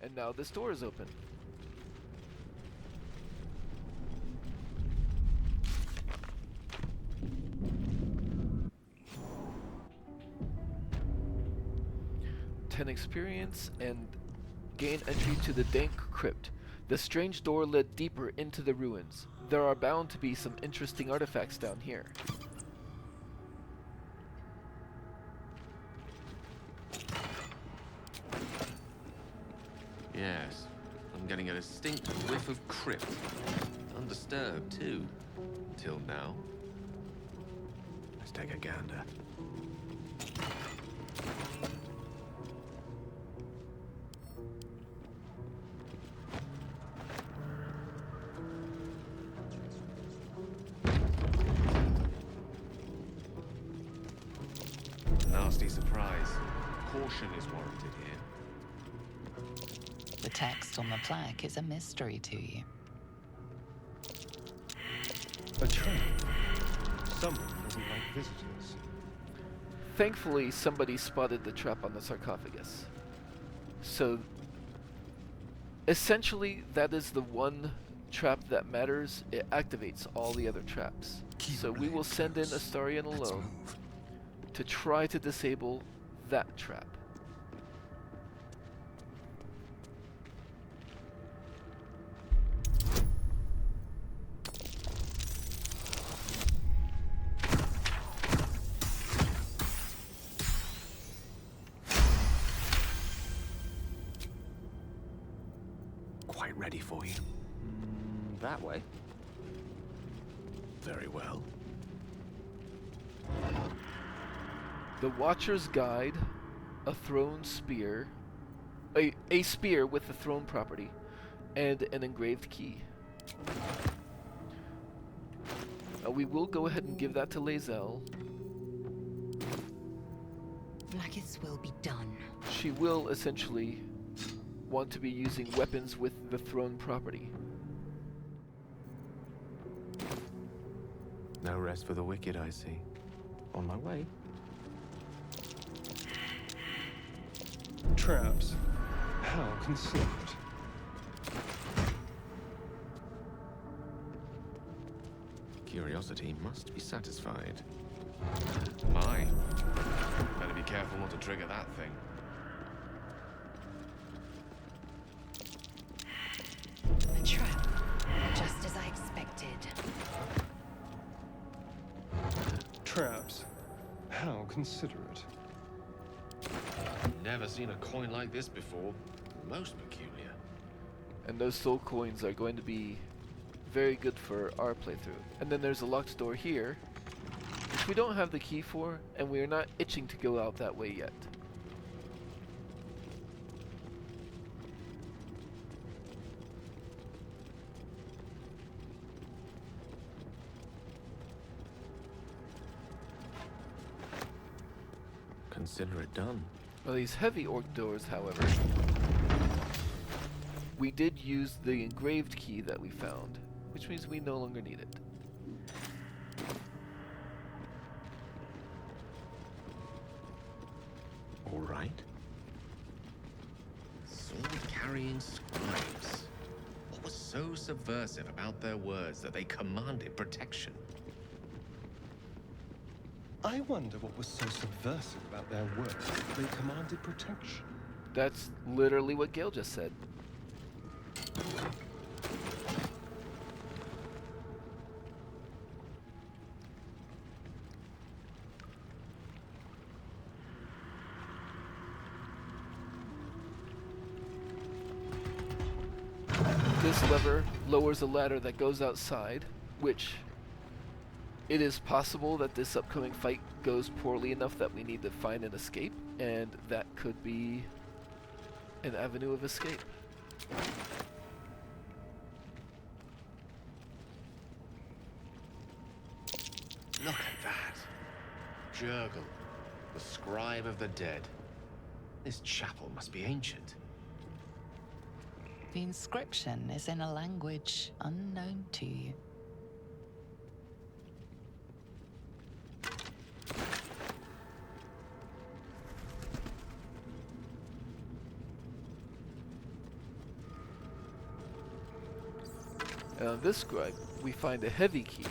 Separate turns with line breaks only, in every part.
And now this door is open. Ten experience and gain entry to the Dank Crypt. The strange door led deeper into the ruins. There are bound to be some interesting artifacts down here.
Yes, I'm getting a distinct whiff of Crypt. Undisturbed, too. Till now.
Let's take a gander.
Nasty surprise. Caution is warranted here.
The text on the plaque is a mystery to you.
A trap. Someone doesn't like visitors.
Thankfully, somebody spotted the trap on the sarcophagus. So, essentially, that is the one trap that matters. It activates all the other traps. So we will send in Astarion alone to try to disable that trap.
Quite ready for you.
That way.
Very well.
The Watcher's Guide, a throne spear, a spear with the throne property, and an engraved key. We will go ahead and give that to Lae'zel.
Blackest will be done.
She will essentially want to be using weapons with the throne property.
No rest for the wicked, I see. On my way.
Traps. How considerate.
Curiosity must be satisfied. My. Better be careful not to trigger that thing.
A trap. Just as I expected.
Traps. How considerate.
Never seen a coin like this before. Most peculiar.
And those soul coins are going to be very good for our playthrough. And then there's a locked door here, which we don't have the key for, and we are not itching to go out that way yet.
Consider it done.
Well, these heavy orc doors, however, we did use the engraved key that we found, which means we no longer need it.
All right.
Sword-carrying scribes. What was so subversive about their words that they commanded protection?
I wonder what was so subversive about their words that they commanded protection.
That's literally what Gale just said. This lever lowers a ladder that goes outside, which it is possible that this upcoming fight goes poorly enough that we need to find an escape, and that could be an avenue of escape.
Look at that. Jurgle, the scribe of the dead. This chapel must be ancient.
The inscription is in a language unknown to you.
And on this scribe, we find a heavy key.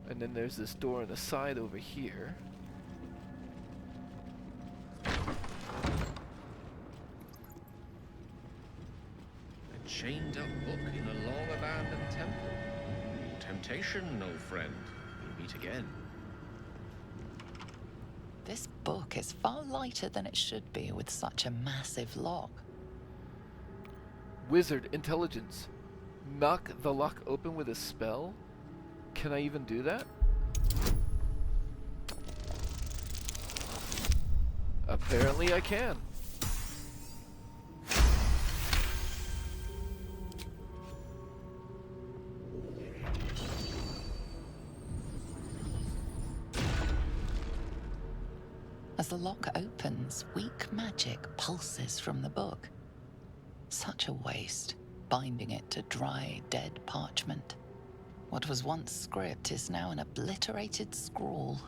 And then there's this door on the side over here.
A chained up book in a long abandoned temple. Temptation, old friend. We meet again.
This book is far lighter than it should be with such a massive lock.
Wizard intelligence. Knock the lock open with a spell? Can I even do that? Apparently I can.
As the lock opens, weak magic pulses from the book. Such a waste, binding it to dry, dead parchment. What was once script is now an obliterated scrawl.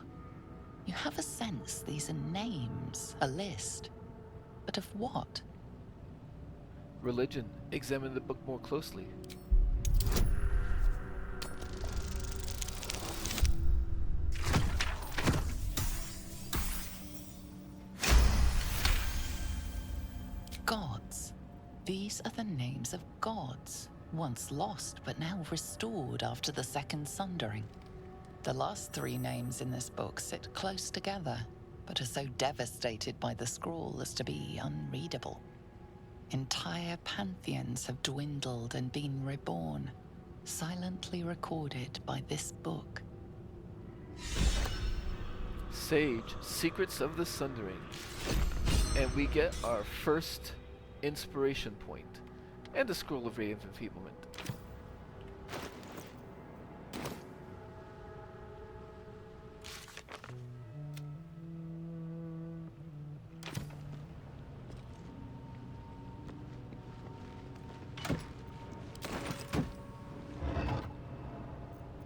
You have a sense these are names, a list. But of what?
Religion. Examine the book more closely.
Gods. These are the names of gods, once lost but now restored after the Second Sundering. The last three names in this book sit close together, but are so devastated by the scroll as to be unreadable. Entire pantheons have dwindled and been reborn, silently recorded by this book.
Sage, Secrets of the Sundering. And we get our first inspiration point, and a scroll of ray of enfeeblement.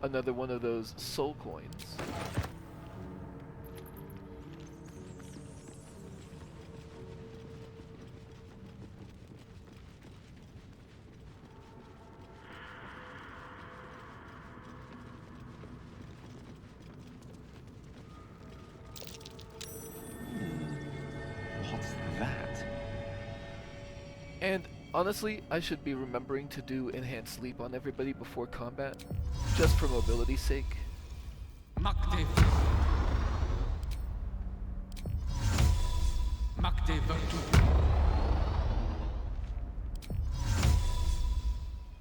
Another one of those soul coins.
What's that?
And honestly, I should be remembering to do enhanced sleep on everybody before combat, just for mobility's sake.
Makde. Makde Vertu.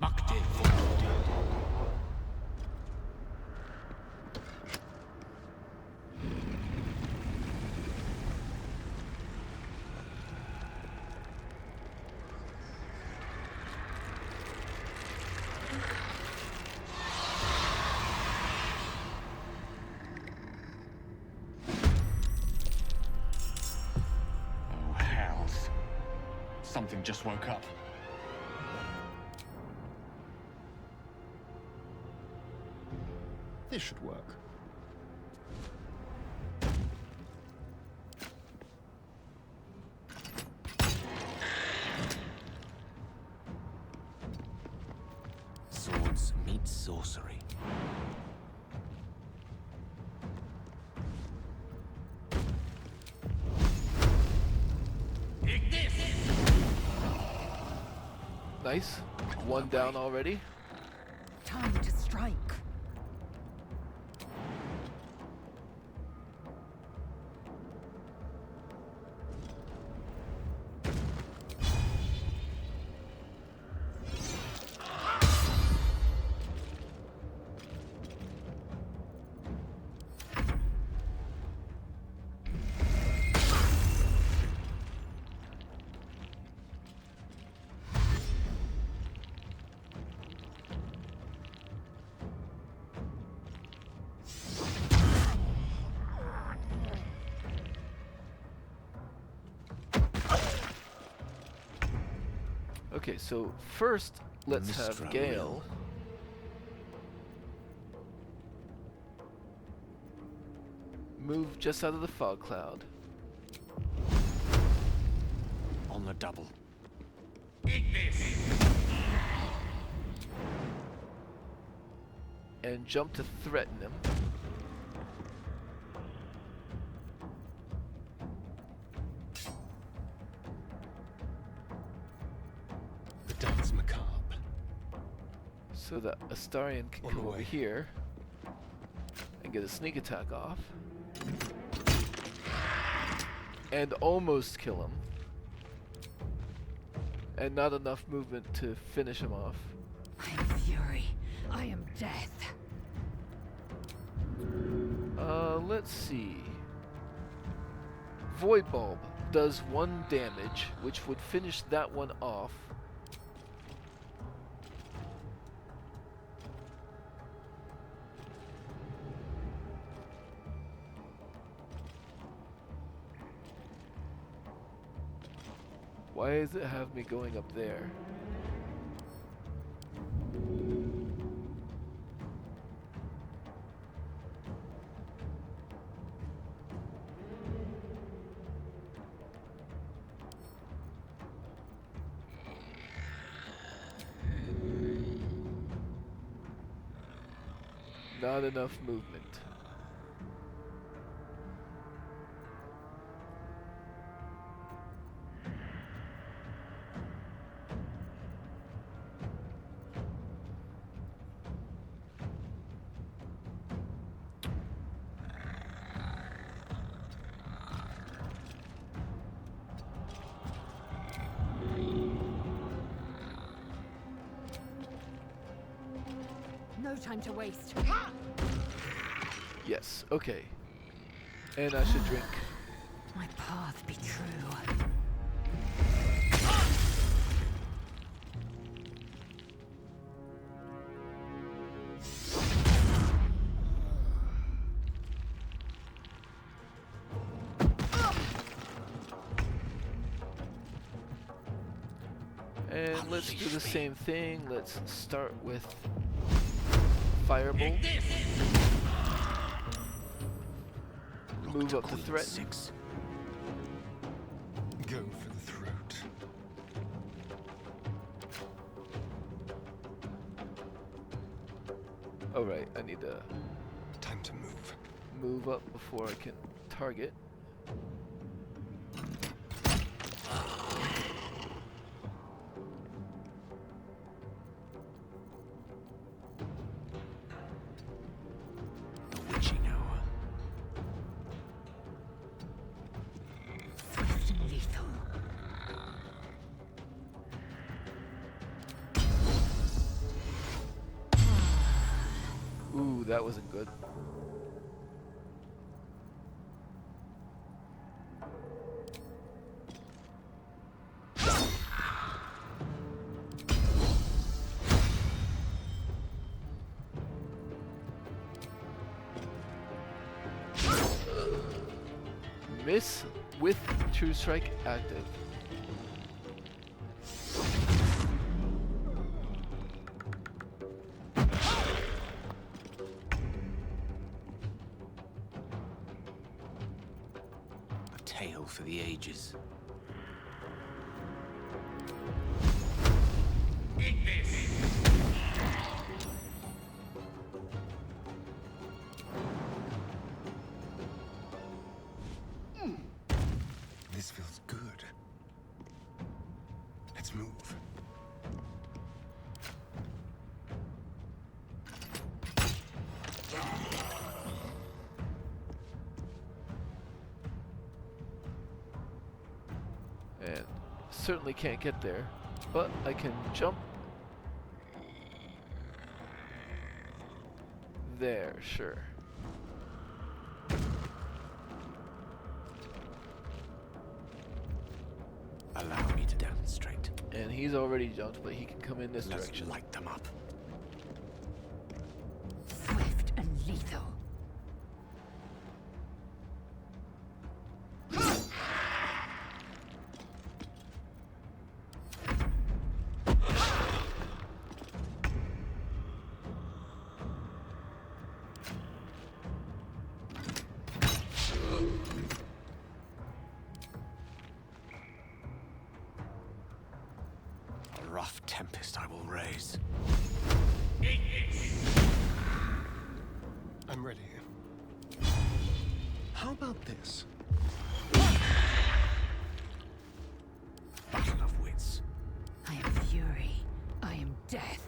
Makde Vertu.
Oh, hells. Something just woke up.
This should work.
Swords meet sorcery.
Nice. One down already.
Time to strike.
Okay, so first, let's
Mystra
have Gale. move just out of the fog cloud.
On the double.
And jump to threaten him.
The dance macabre.
So that Astarion can
On
come
the
over
way.
here and get a sneak attack off. And almost kill him. And not enough movement to finish him off.
I am fury. I am death.
Let's see. Void Bulb does 1 damage, which would finish that one off. Why does it have me going up there? Not enough movement.
No time to waste.
Yes, okay. And I should drink.
My path be true.
And let's do the same thing. Let's start with Firebolt. Move up to threaten.
6.
Go for the throat.
Oh right, I need to
Time to move.
move up before I can target.
The witching hour.
Swift and lethal.
Ooh, that wasn't good. Miss with True Strike active.
A tale for the ages.
This feels good. Let's move.
And certainly can't get there, but I can jump there, sure.
Allow me to demonstrate.
And he's already jumped, but he can come in this
Let's
direction.
light them up.
Swift and lethal.
tempest I will raise.
I'm ready. How about this?
Battle of wits.
I am fury. I am death.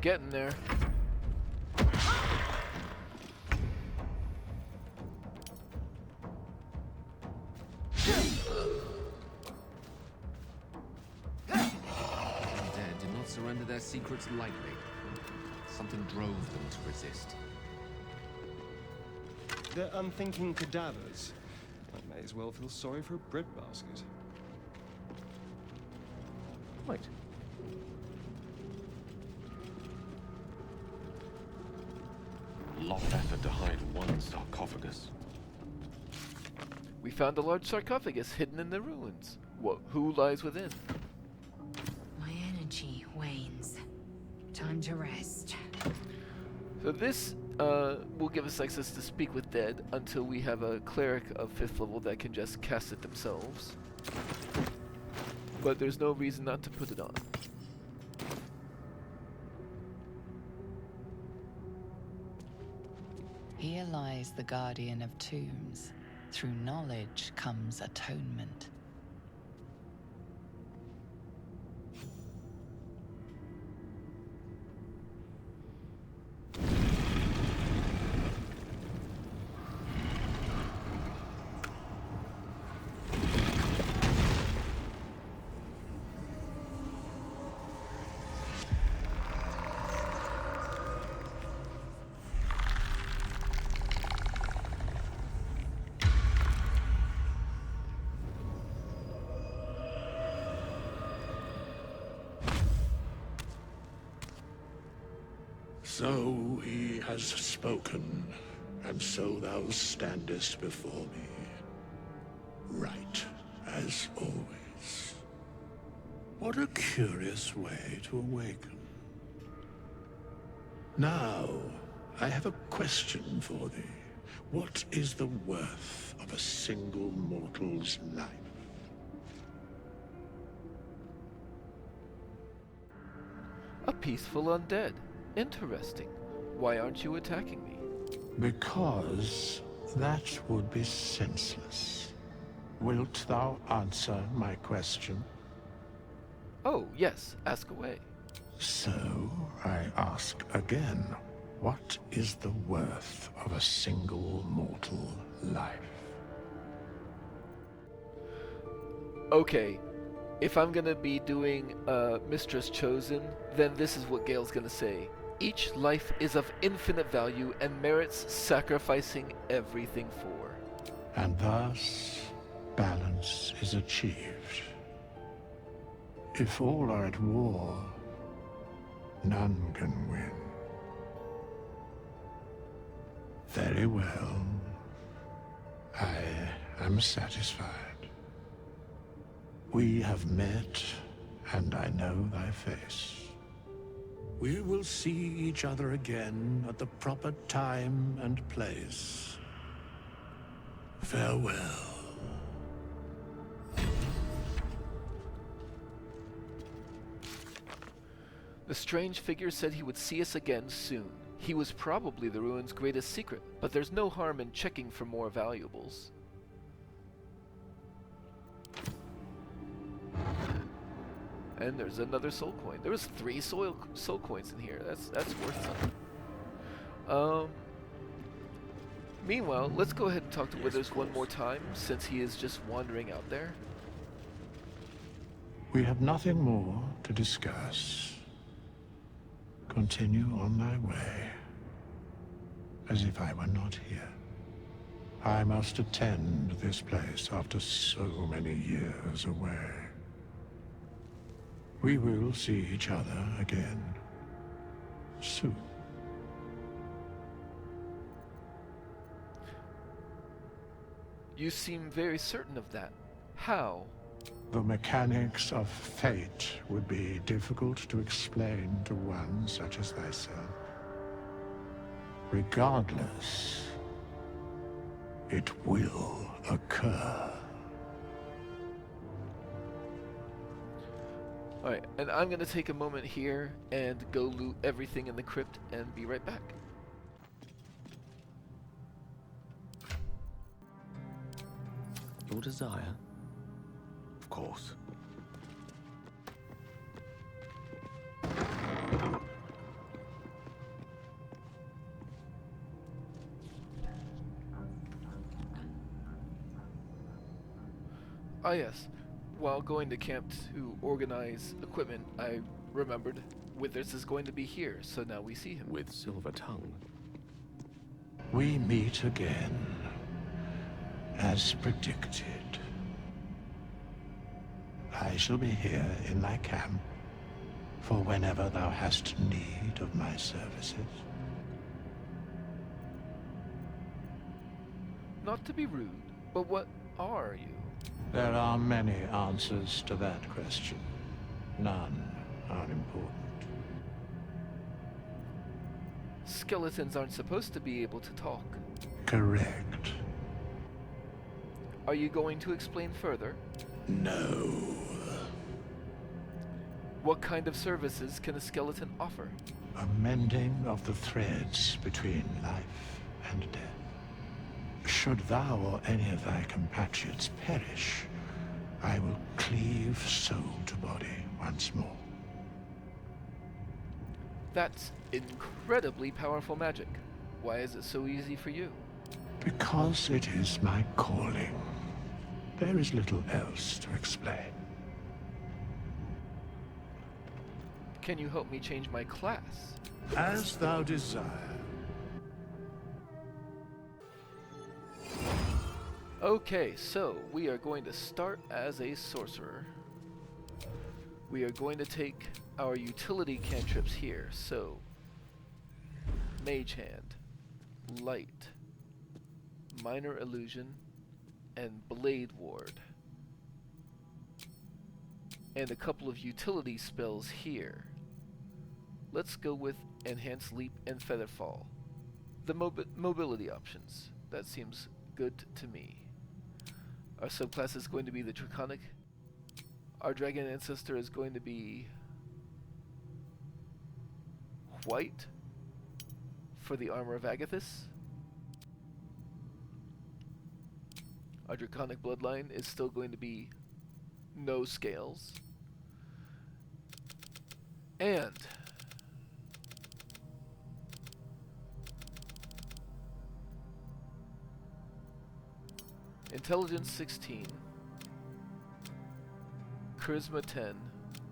Getting there.
Undead did not surrender their secrets lightly. Something drove them to resist.
They're unthinking cadavers. I may as well feel sorry for a breadbasket.
Wait. Lot of effort to hide one sarcophagus.
We found a large sarcophagus hidden in the ruins. Who lies within?
My energy wanes. Time to rest.
So this will give us access to speak with dead until we have a cleric of 5th level that can just cast it themselves. But there's no reason not to put it on.
Here lies the guardian of tombs. Through knowledge comes atonement.
So he has spoken, and so thou standest before me. Right, as always. What a curious way to awaken. Now, I have a question for thee. What is the worth of a single mortal's life?
A peaceful undead. Interesting. Why aren't you attacking me?
Because that would be senseless. Wilt thou answer my question?
Oh, yes. Ask away.
So, I ask again, what is the worth of a single mortal life?
Okay. If I'm gonna be doing Mistress Chosen, then this is what Gale's gonna say. Each life is of infinite value and merits sacrificing everything for.
And thus, balance is achieved. If all are at war, none can win. Very well. I am satisfied. We have met, and I know thy face. We will see each other again at the proper time and place. Farewell.
The strange figure said he would see us again soon. He was probably the ruin's greatest secret, but there's no harm in checking for more valuables. And there's another soul coin. There was 3 soul coins in here. That's worth something. Meanwhile, let's go ahead and talk to Withers one more time, since he is just wandering out there.
We have nothing more to discuss. Continue on thy way, as if I were not here. I must attend this place after so many years away. We will see each other again soon.
You seem very certain of that. How?
The mechanics of fate would be difficult to explain to one such as thyself. Regardless, it will occur.
Alright, and I'm gonna take a moment here and go loot everything in the crypt and be right back.
Your desire? Of course.
Ah yes, while going to camp to organize equipment, I remembered Withers is going to be here, so now we see him.
With silver tongue.
We meet again, as predicted. I shall be here in thy camp for whenever thou hast need of my services.
Not to be rude, but what are you?
There are many answers to that question. None are important.
Skeletons aren't supposed to be able to talk.
Correct.
Are you going to explain further?
No.
What kind of services can a skeleton offer?
A mending of the threads between life and death. Should thou or any of thy compatriots perish, I will cleave soul to body once more.
That's incredibly powerful magic. Why is it so easy for you?
Because it is my calling. There is little else to explain.
Can you help me change my class?
As thou desire.
Okay, so we are going to start as a sorcerer. We are going to take our utility cantrips here, so Mage Hand, Light, Minor Illusion, and Blade Ward. And a couple of utility spells here. Let's go with Enhanced Leap and Featherfall. The mobility options. That seems good to me. Our subclass is going to be the Draconic. Our Dragon Ancestor is going to be White for the Armor of Agathis. Our Draconic Bloodline is still going to be no scales. And Intelligence 16, Charisma 10,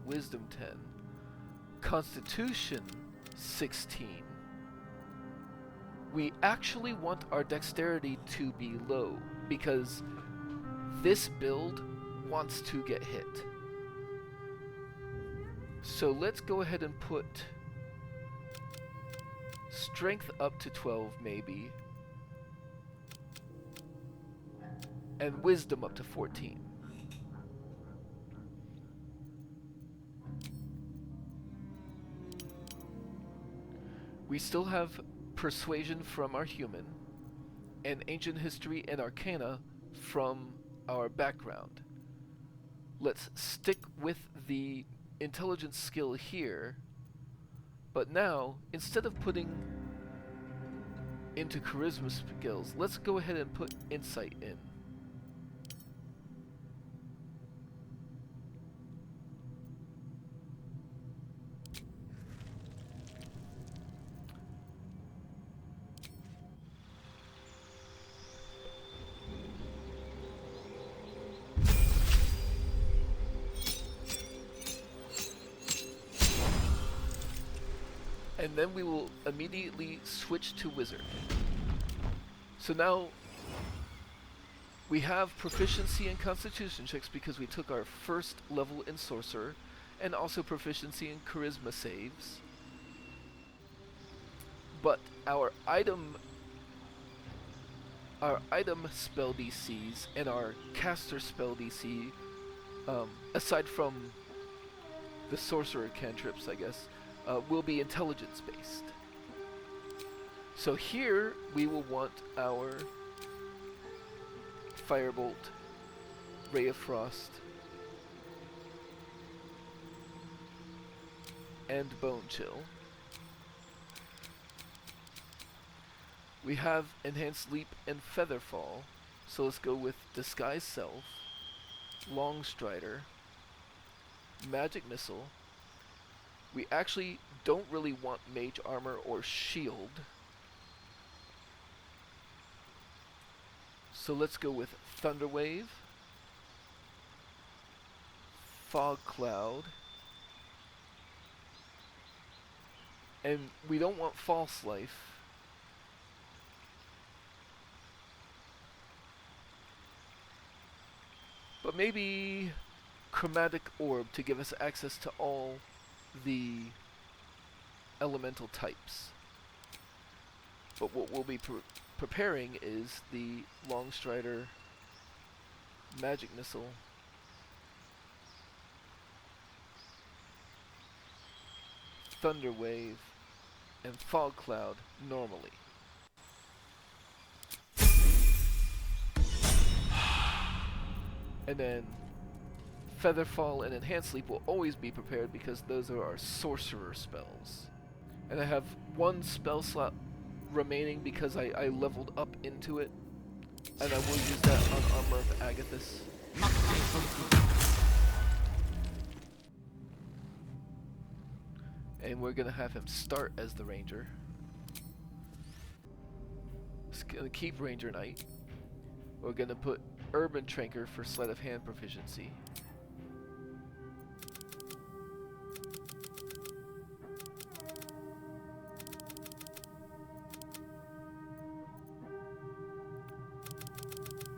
Wisdom 10, Constitution 16. We actually want our Dexterity to be low because this build wants to get hit. So let's go ahead and put Strength up to 12 maybe, and Wisdom up to 14. We still have Persuasion from our human, and Ancient History and Arcana from our background. Let's stick with the Intelligence skill here, but now, instead of putting into Charisma skills, let's go ahead and put Insight in. And then we will immediately switch to Wizard. So now we have proficiency in Constitution checks because we took our first level in Sorcerer, and also proficiency in Charisma saves. But our item spell DCs and our caster spell DC, aside from the Sorcerer cantrips, I guess, will be intelligence based. So here we will want our Firebolt, Ray of Frost, and Bone Chill. We have Enhanced Leap and Featherfall, so let's go with Disguise Self, Long Strider, Magic Missile. We actually don't really want Mage Armor or Shield, so let's go with Thunderwave, Fog Cloud, and we don't want False Life. But maybe Chromatic Orb to give us access to all the elemental types. But what we'll be preparing is the Long Strider, Magic Missile, Thunder Wave, and Fog Cloud normally. And then Featherfall and Enhanced Sleep will always be prepared because those are our sorcerer spells. And I have one spell slot remaining because I leveled up into it, and I will use that on Armor of Agathis. And we're gonna have him start as the Ranger. Just gonna keep Ranger Knight. We're gonna put Urban Tranker for Sleight of Hand proficiency.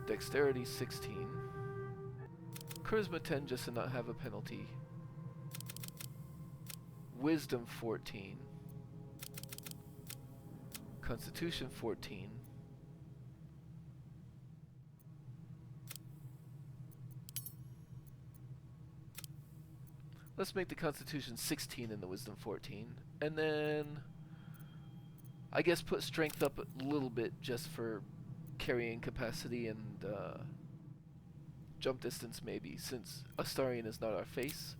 Dexterity 16. Charisma 10 just to not have a penalty. Wisdom 14. Constitution 14. Let's make the Constitution 16 and the Wisdom 14. And then I guess put Strength up a little bit just for carrying capacity and jump distance maybe, since Astarion is not our face.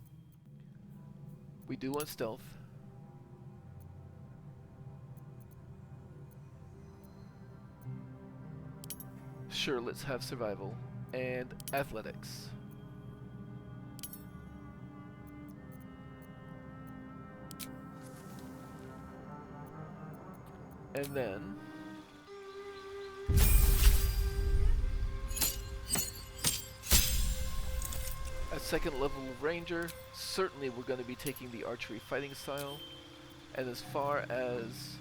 We do want Stealth. Sure, let's have Survival and Athletics. And then at second level Ranger, certainly we're going to be taking the archery fighting style. And as far as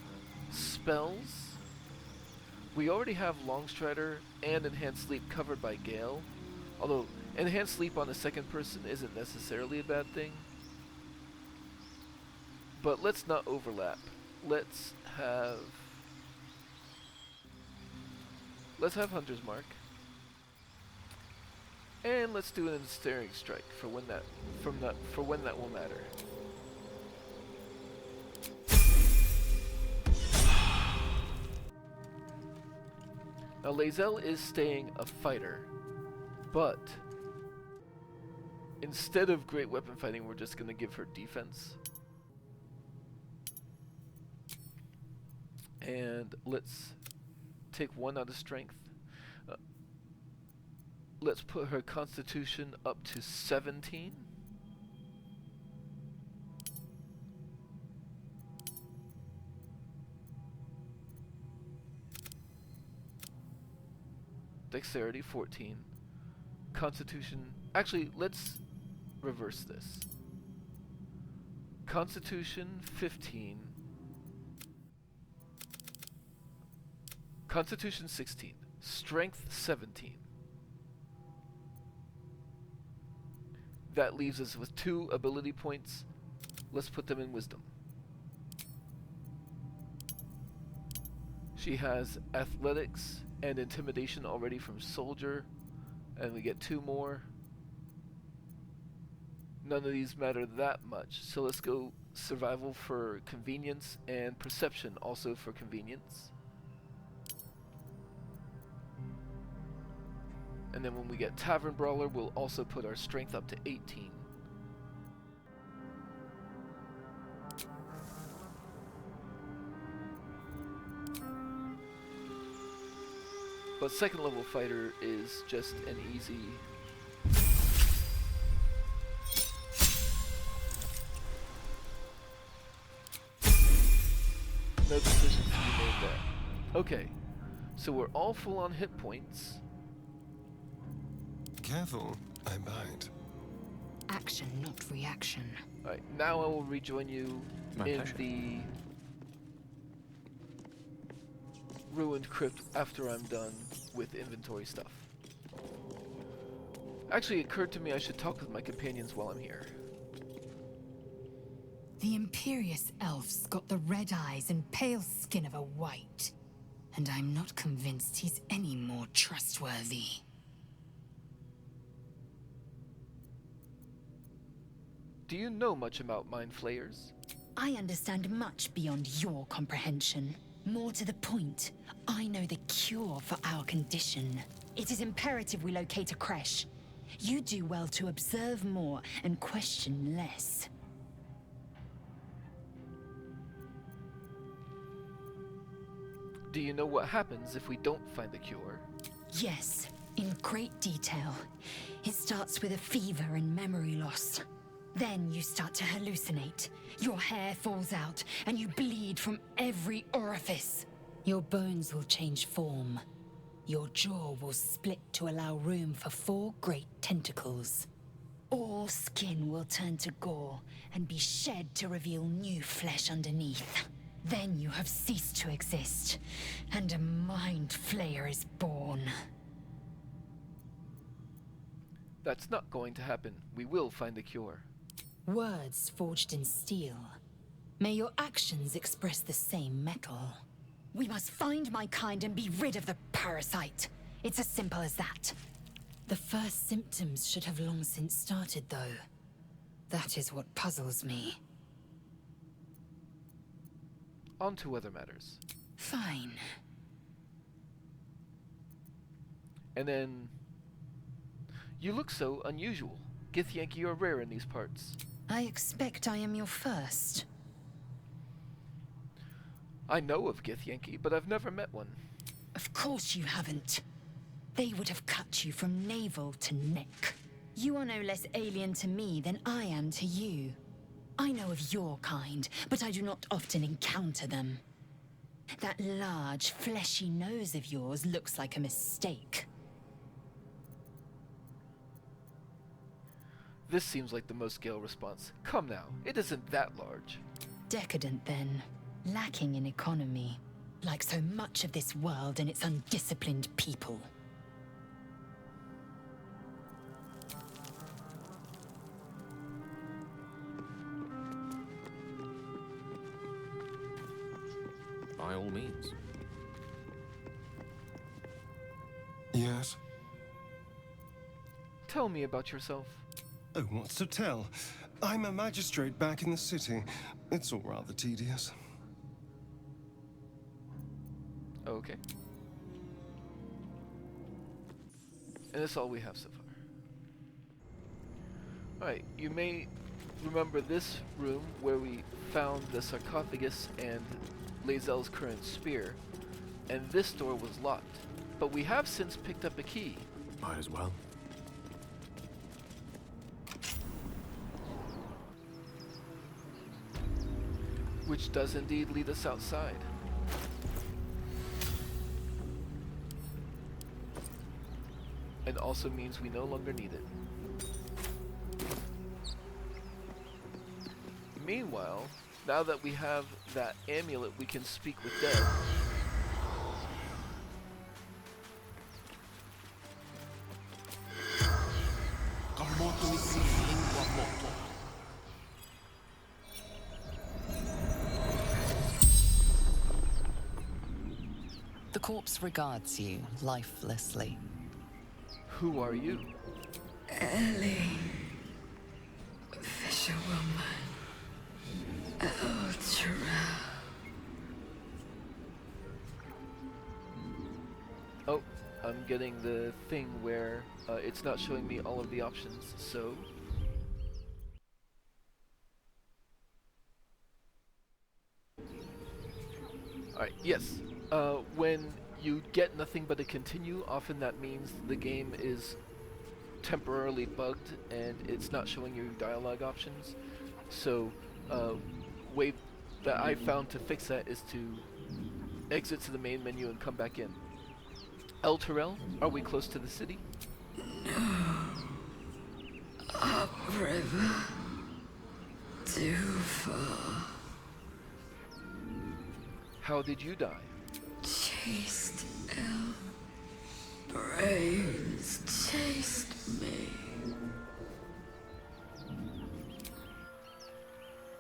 spells, we already have Longstrider and Enhanced Sleep covered by Gale. Although Enhanced Sleep on the second person isn't necessarily a bad thing. But let's not overlap. Let's have Hunter's Mark. And let's do an Ensnaring Strike for when that will matter. Now Lae'zel is staying a fighter, but instead of great weapon fighting, we're just gonna give her defense. And let's take one out of strength. Let's put her Constitution up to 17. Dexterity 14. Constitution. Actually, let's reverse this. Constitution 15. Constitution 16. Strength 17. That leaves us with 2 ability points. Let's put them in Wisdom. She has Athletics and Intimidation already from Soldier, and we get 2 more. None of these matter that much, so let's go Survival for convenience and Perception also for convenience. And then when we get Tavern Brawler, we'll also put our strength up to 18. But second level fighter is just an easy... No decisions to be made there. Okay, so we're all full on hit points.
Careful, I bite.
Action, not reaction.
Alright, now I will rejoin you
My
in
pleasure.
the ruined crypt after I'm done with inventory stuff. Actually, it occurred to me I should talk with my companions while I'm here.
The Imperious Elf's got the red eyes and pale skin of a white. And I'm not convinced he's any more trustworthy.
Do you know much about mind flayers?
I understand much beyond your comprehension. More to the point, I know the cure for our condition. It is imperative we locate a creche. You do well to observe more and question less.
Do you know what happens if we don't find the cure?
Yes, in great detail. It starts with a fever and memory loss. Then you start to hallucinate. Your hair falls out, and you bleed from every orifice. Your bones will change form. Your jaw will split to allow room for 4 great tentacles. All skin will turn to gore and be shed to reveal new flesh underneath. Then you have ceased to exist, and a mind flayer is born.
That's not going to happen. We will find the cure.
Words forged in steel. May your actions express the same metal. We must find my kind and be rid of the parasite. It's as simple as that. The first symptoms should have long since started, though. That is what puzzles me.
On to other matters.
Fine.
And then... You look so unusual. Githyanki are rare in these parts.
I expect I am your first.
I know of Githyanki, but I've never met one.
Of course you haven't. They would have cut you from navel to neck. You are no less alien to me than I am to you. I know of your kind, but I do not often encounter them. That large, fleshy nose of yours looks like a mistake.
This seems like the most Gale response. Come now, it isn't that large.
Decadent, then. Lacking in economy. Like so much of this world and its undisciplined people.
By all means.
Yes?
Tell me about yourself.
Oh, what's to tell? I'm a magistrate back in the city. It's all rather tedious.
Okay. And that's all we have so far. Alright, you may remember this room where we found the sarcophagus and Lae'zel's current spear, and this door was locked. But we have since picked up a key.
Might as well.
Which does indeed lead us outside. And also means we no longer need it. Meanwhile, now that we have that amulet, we can speak with dead.
The corpse regards you lifelessly.
Who are you?
Ellie. Fisherwoman. Ultra.
Oh, I'm getting the thing where it's not showing me all of the options, so... Alright, yes. When you get nothing but a continue. Often that means the game is temporarily bugged and it's not showing you dialogue options. So, way that I found to fix that is to exit to the main menu and come back in. El Terrell, are we close to the city?
Upriver. Too far.
How did you die?
Chased ill. Brains chased me.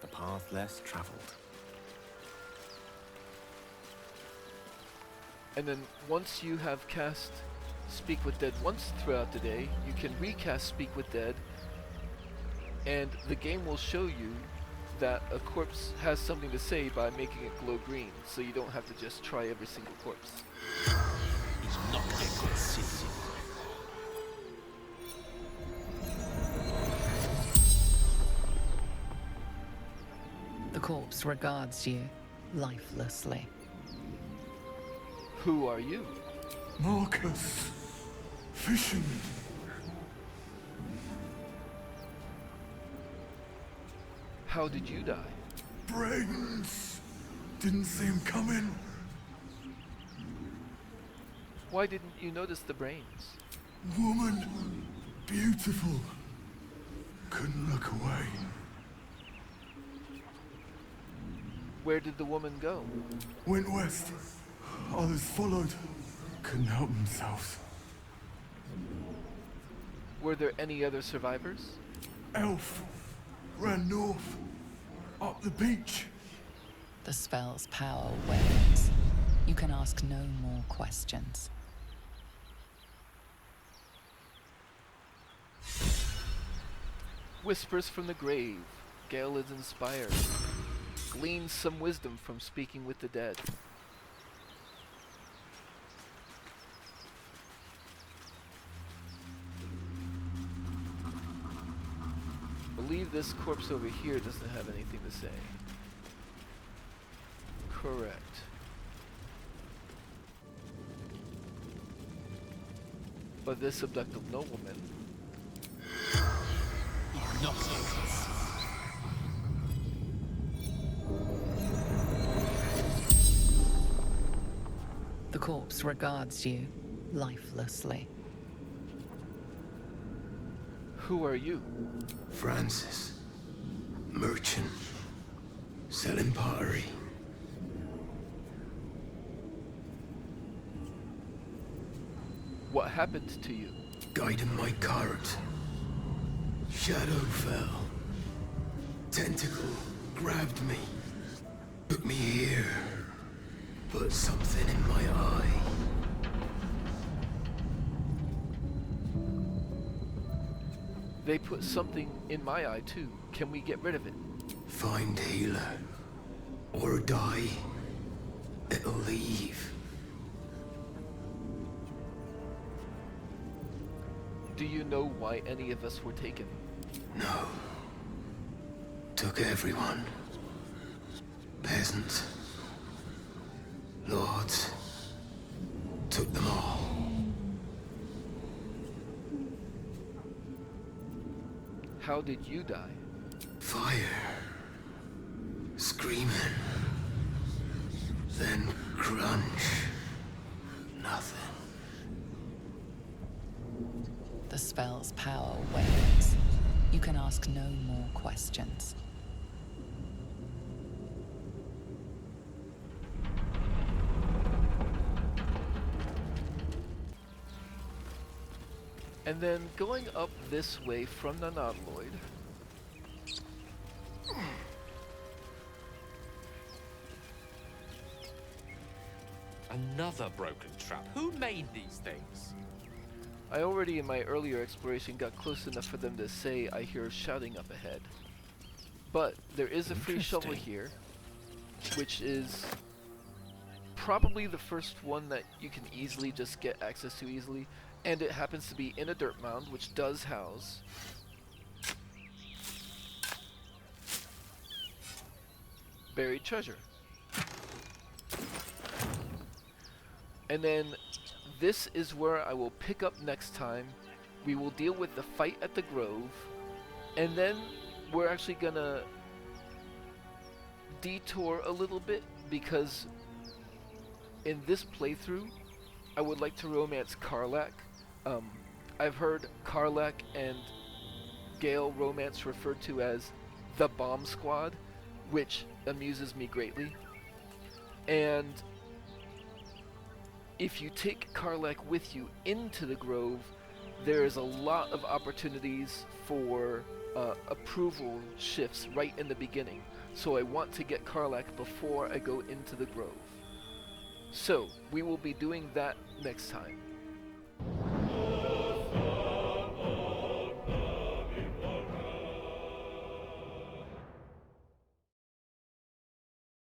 The path less traveled.
And then once you have cast Speak with Dead once throughout the day, you can recast Speak with Dead, and the game will show you that a corpse has something to say by making it glow green, so you don't have to just try every single corpse.
Is not yet considered.
The corpse regards you lifelessly.
Who are you?
Marcus. Fisherman.
How did you die?
Brains. Didn't see him coming.
Why didn't you notice the brains?
Woman. Beautiful. Couldn't look away.
Where did the woman go?
Went west. Others followed. Couldn't help themselves.
Were there any other survivors?
Elf. Ran north. Up the beach.
The spell's power wanes. You can ask no more questions.
Whispers from the grave. Gale is inspired. Gleans some wisdom from speaking with the dead. Believe this corpse over here doesn't have anything to say. Correct. But this abducted nobleman.
Not yet considered.
The corpse regards you lifelessly.
Who are you?
Francis. Merchant. Selling pottery.
What happened to you?
Guiding my cart. Shadow fell. Tentacle grabbed me. Took me here. Put something in my eye.
They put something in my eye too. Can we get rid of it?
Find healer. Or die. It'll leave.
Do you know why any of us were taken?
No. Took everyone. Peasants. Lords. Took them all.
How did you die?
Fire. Screaming. Then crunch. Nothing.
The spell's power wanes. You can ask no more questions.
And then going up this way from the Nautiloid.
Another broken trap. Who made these things?
I already in my earlier exploration got close enough for them to say I hear shouting up ahead. But there is a free shovel here, which is probably the first one that you can easily just get access to easily, and it happens to be in a dirt mound, which does house buried treasure. And then this is where I will pick up next time. We will deal with the fight at the Grove, and then we're actually gonna detour a little bit, because in this playthrough I would like to romance Karlach. I've heard Karlach and Gale romance referred to as the Bomb Squad, which amuses me greatly. And if you take Karlach with you into the Grove, there is a lot of opportunities for approval shifts right in the beginning. So I want to get Karlach before I go into the Grove. So we will be doing that next time.